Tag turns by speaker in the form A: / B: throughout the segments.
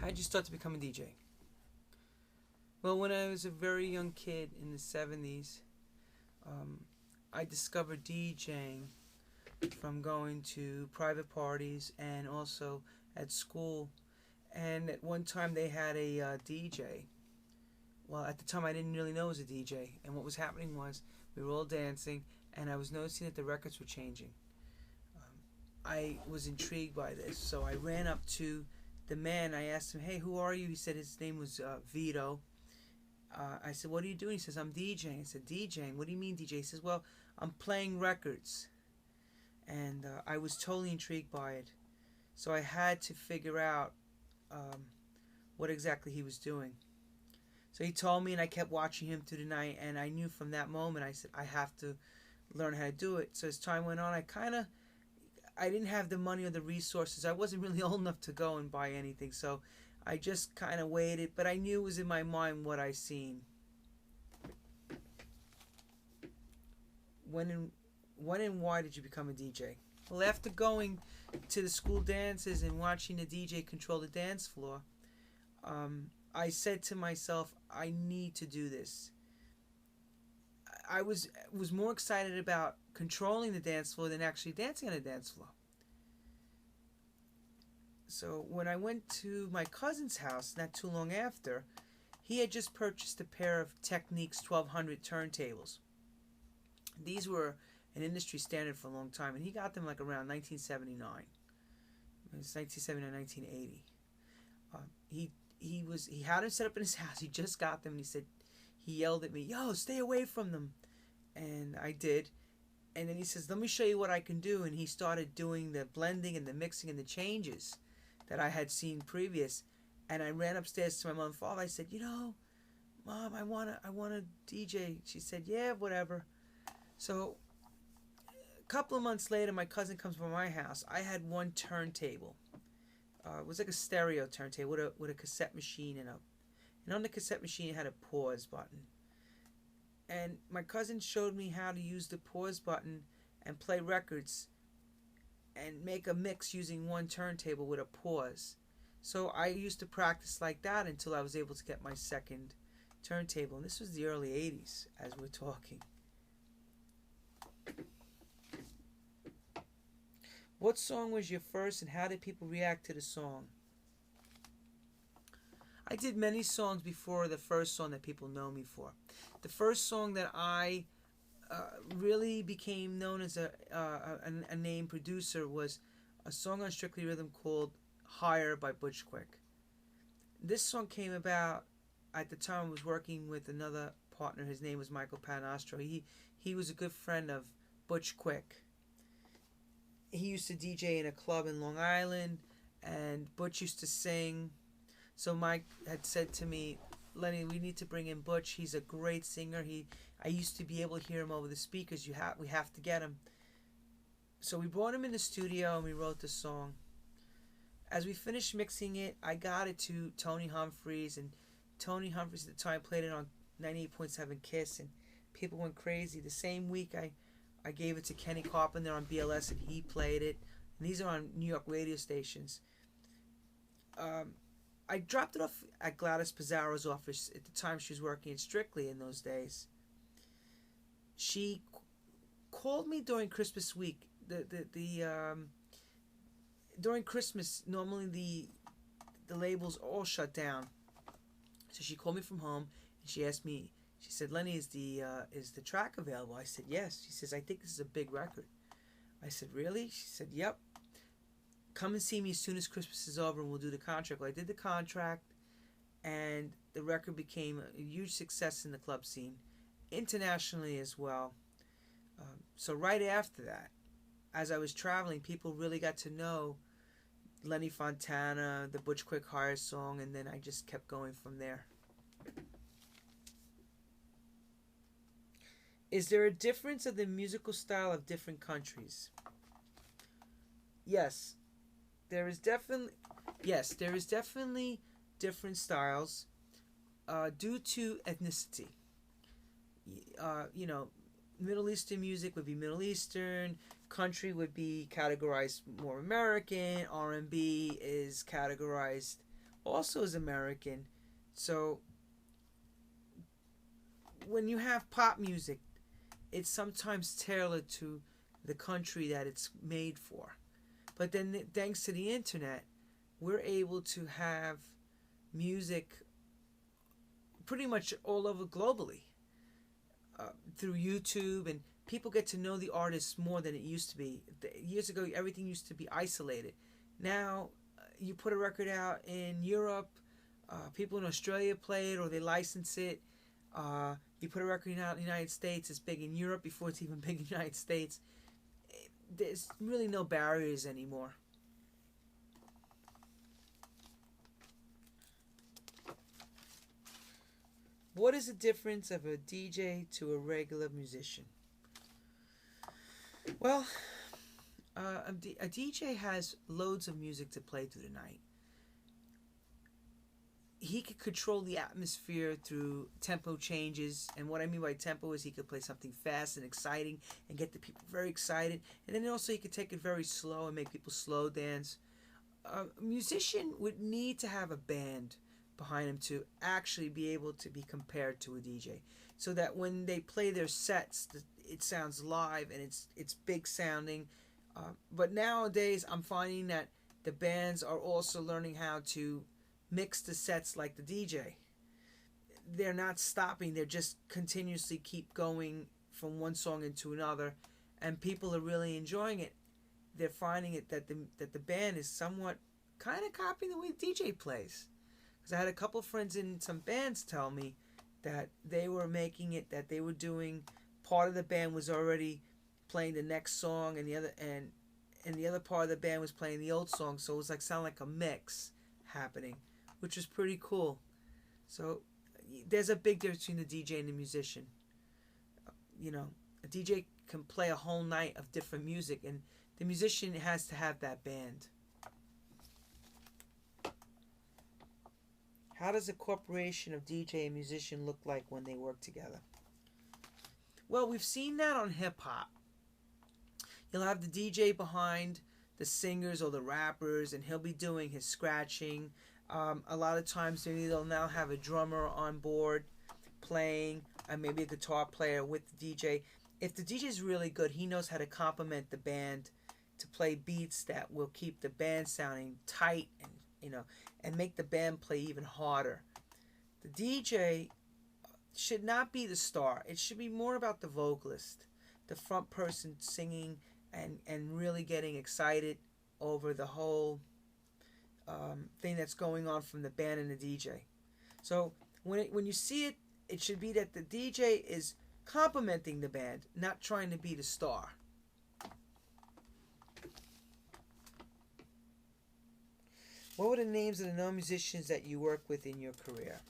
A: How did you start to become a DJ? Well, when I was a very young kid in the 70s, I discovered DJing from going to private parties and also at school. And at one time they had a DJ. Well, at the time I didn't really know it was a DJ. And what was happening was we were all dancing, and I was noticing that the records were changing. I was intrigued by this, so I ran up to the man. I asked him, "Hey, who are you?" He said his name was Vito. I said, "What are you doing?" He says, "I'm DJing." I said, "DJing? What do you mean DJ?" He says, "Well, I'm playing records." And I was totally intrigued by it. So I had to figure out what exactly he was doing. So he told me, and I kept watching him through the night, and I knew from that moment, I said, I have to learn how to do it. So as time went on, I didn't have the money or the resources. I wasn't really old enough to go and buy anything, so I just kind of waited, but I knew it was in my mind what I seen. When and why did you become a DJ? Well, after going to the school dances and watching the DJ control the dance floor, I said to myself, I need to do this. I was more excited about controlling the dance floor than actually dancing on the dance floor. So when I went to my cousin's house not too long after, he had just purchased a pair of Technics 1200 turntables. These were an industry standard for a long time, and he got them like around 1979. It was 1979, 1980. He had them set up in his house. He just got them, and he yelled at me, "Yo, stay away from them." And I did. And then he says, "Let me show you what I can do." And he started doing the blending and the mixing and the changes that I had seen previous. And I ran upstairs to my mom and father. I said, "Mom, I wanna DJ." She said, "Yeah, whatever." So a couple of months later, my cousin comes by my house. I had one turntable. It was like a stereo turntable with a cassette machine and on the cassette machine it had a pause button. And my cousin showed me how to use the pause button and play records and make a mix using one turntable with a pause. So I used to practice like that until I was able to get my second turntable. And this was the early 80s as we're talking. What song was your first, and how did people react to the song? I did many songs before the first song that people know me for. The first song that I really became known as a name producer was a song on Strictly Rhythm called Higher by Butch Quick. This song came about at the time I was working with another partner. His name was Michael Panastro. He was a good friend of Butch Quick. He used to DJ in a club in Long Island, and Butch used to sing. So Mike had said to me, "Lenny, we need to bring in Butch. He's a great singer. I used to be able to hear him over the speakers. We have to get him." So we brought him in the studio and we wrote the song. As we finished mixing it, I got it to Tony Humphries, and Tony Humphries at the time played it on 98.7 KISS, and people went crazy. The same week I gave it to Kenny Carpenter on BLS, and he played it. And these are on New York radio stations. I dropped it off at Gladys Pizarro's office. At the time, she was working in Strictly in those days. She called me during Christmas week. During Christmas, normally the labels all shut down. So she called me from home, and she asked me. She said, "Lenny, is the track available?" I said, "Yes." She says, "I think this is a big record." I said, "Really?" She said, "Yep. Come and see me as soon as Christmas is over and we'll do the contract." Well, I did the contract, and the record became a huge success in the club scene, internationally as well. So right after that, as I was traveling, people really got to know Lenny Fontana, the Butch Quick Hire song, and then I just kept going from there. Is there a difference of the musical style of different countries? Yes, there is definitely different styles due to ethnicity. Middle Eastern music would be Middle Eastern, country would be categorized more American, R&B is categorized also is American. So when you have pop music, it's sometimes tailored to the country that it's made for. But then, thanks to the internet, we're able to have music pretty much all over globally through YouTube, and people get to know the artists more than it used to be. Years ago, everything used to be isolated. Now, you put a record out in Europe, people in Australia play it or they license it. You put a record out in the United States, it's big in Europe before it's even big in the United States. There's really no barriers anymore. What is the difference of a DJ to a regular musician? Well, a DJ has loads of music to play through the night. He could control the atmosphere through tempo changes, and what I mean by tempo is he could play something fast and exciting and get the people very excited, and then also he could take it very slow and make people slow dance. A musician would need to have a band behind him to actually be able to be compared to a DJ, so that when they play their sets, it sounds live and it's big sounding. But nowadays, I'm finding that the bands are also learning how to mix the sets like the DJ. They're not stopping; they're just continuously keep going from one song into another, and people are really enjoying it. They're finding it that the band is somewhat kind of copying the way the DJ plays. I had a couple friends in some bands tell me that they were making it that they were doing part of the band was already playing the next song and the other part of the band was playing the old song, so it was like sound like a mix happening, which was pretty cool. So there's a big difference between the DJ and the musician. You know, a DJ can play a whole night of different music, and the musician has to have that band. How does a corporation of DJ and musician look like when they work together? Well, we've seen that on hip-hop. You'll have the DJ behind the singers or the rappers, and he'll be doing his scratching. A lot of times they'll now have a drummer on board playing, and maybe a guitar player with the DJ. If the DJ is really good, he knows how to complement the band to play beats that will keep the band sounding tight and make the band play even harder. The DJ should not be the star. It should be more about the vocalist, the front person singing and really getting excited over the whole thing that's going on from the band and the DJ. So when you see it, it should be that the DJ is complimenting the band, not trying to be the star. What were the names of the known musicians that you work with in your career?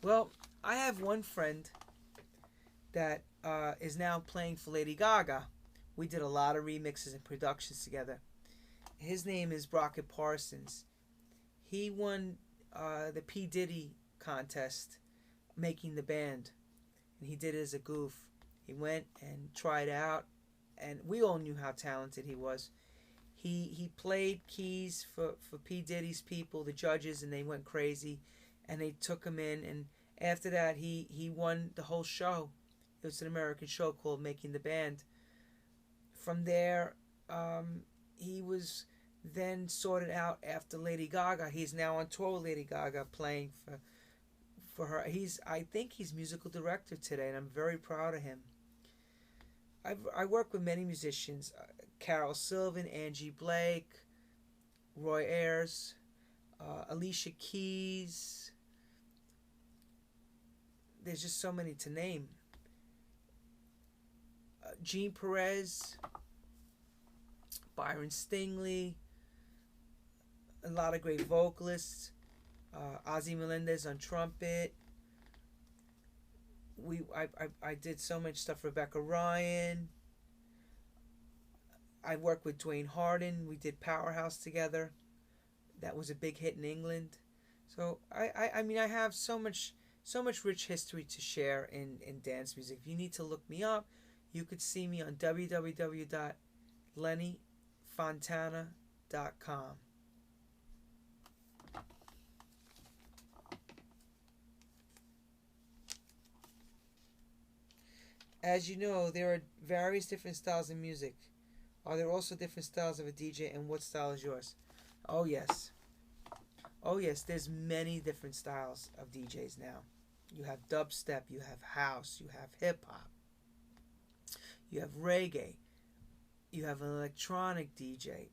A: Well, I have one friend that is now playing for Lady Gaga. We did a lot of remixes and productions together. His name is Brockett Parsons. He won the P. Diddy contest making the band, and he did it as a goof. He went and tried out, and we all knew how talented he was. He played keys for P. Diddy's people, the judges, and they went crazy, and they took him in, and after that he won the whole show. It was an American show called Making the Band. From there, he was then sorted out after Lady Gaga. He's now on tour with Lady Gaga playing for her. I think he's musical director today, and I'm very proud of him. I work with many musicians. Carol Sylvan, Angie Blake, Roy Ayers, Alicia Keys. There's just so many to name. Gene Perez, Byron Stingley, a lot of great vocalists. Ozzy Melendez on trumpet. I did so much stuff. Rebecca Ryan. I worked with Dwayne Harden. We did Powerhouse together. That was a big hit in England. So I mean I have so much rich history to share in dance music. If you need to look me up, you could see me on www.lennyfontana.com. as you know, there are various different styles of music. Are there also different styles of a DJ, and what style is yours? Oh yes. Oh yes, there's many different styles of DJs now. You have dubstep, you have house, you have hip hop, you have reggae, you have an electronic DJ.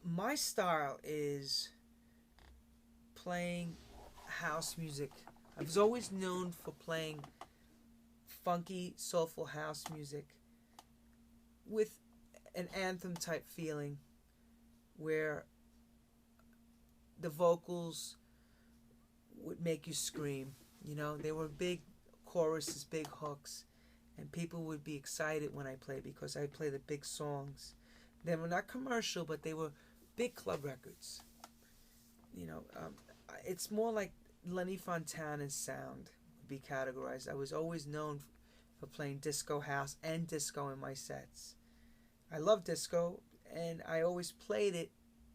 A: My style is playing house music. I was always known for playing funky, soulful house music with an anthem type feeling where the vocals would make you scream. You know, they were big choruses, big hooks, and people would be excited when I played because I play the big songs. They were not commercial, but they were big club records. You know, it's more like Lenny Fontana's sound would be categorized. I was always known for playing disco house and disco in my sets. I love disco, and I always played it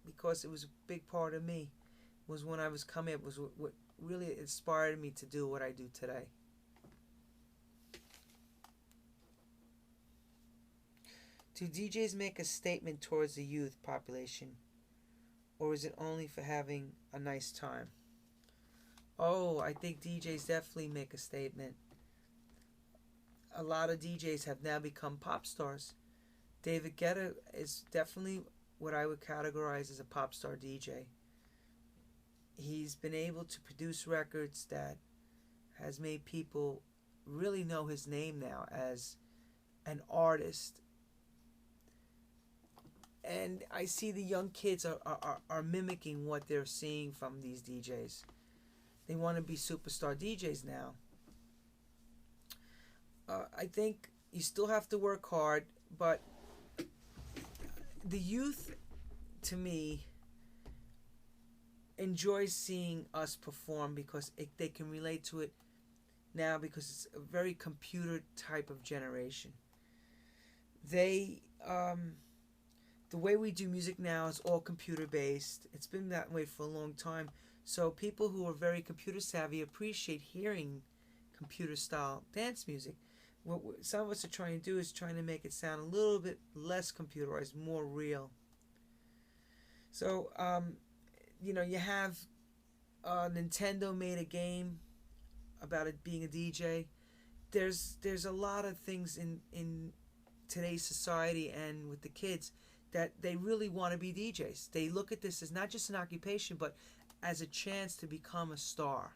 A: because it was a big part of me. It was when I was coming up, was what really inspired me to do what I do today. Do DJs make a statement towards the youth population, or is it only for having a nice time? Oh, I think DJs definitely make a statement. A lot of DJs have now become pop stars. David Guetta is definitely what I would categorize as a pop star DJ. He's been able to produce records that has made people really know his name now as an artist. And I see the young kids are mimicking what they're seeing from these DJs. They want to be superstar DJs now. I think you still have to work hard, but the youth, to me, enjoys seeing us perform because they can relate to it now because it's a very computer type of generation. They, the way we do music now is all computer based. It's been that way for a long time. So people who are very computer savvy appreciate hearing computer style dance music. What some of us are trying to do is trying to make it sound a little bit less computerized, more real. So, you know, you have Nintendo made a game about it being a DJ. There's a lot of things in today's society and with the kids that they really want to be DJs. They look at this as not just an occupation, but as a chance to become a star.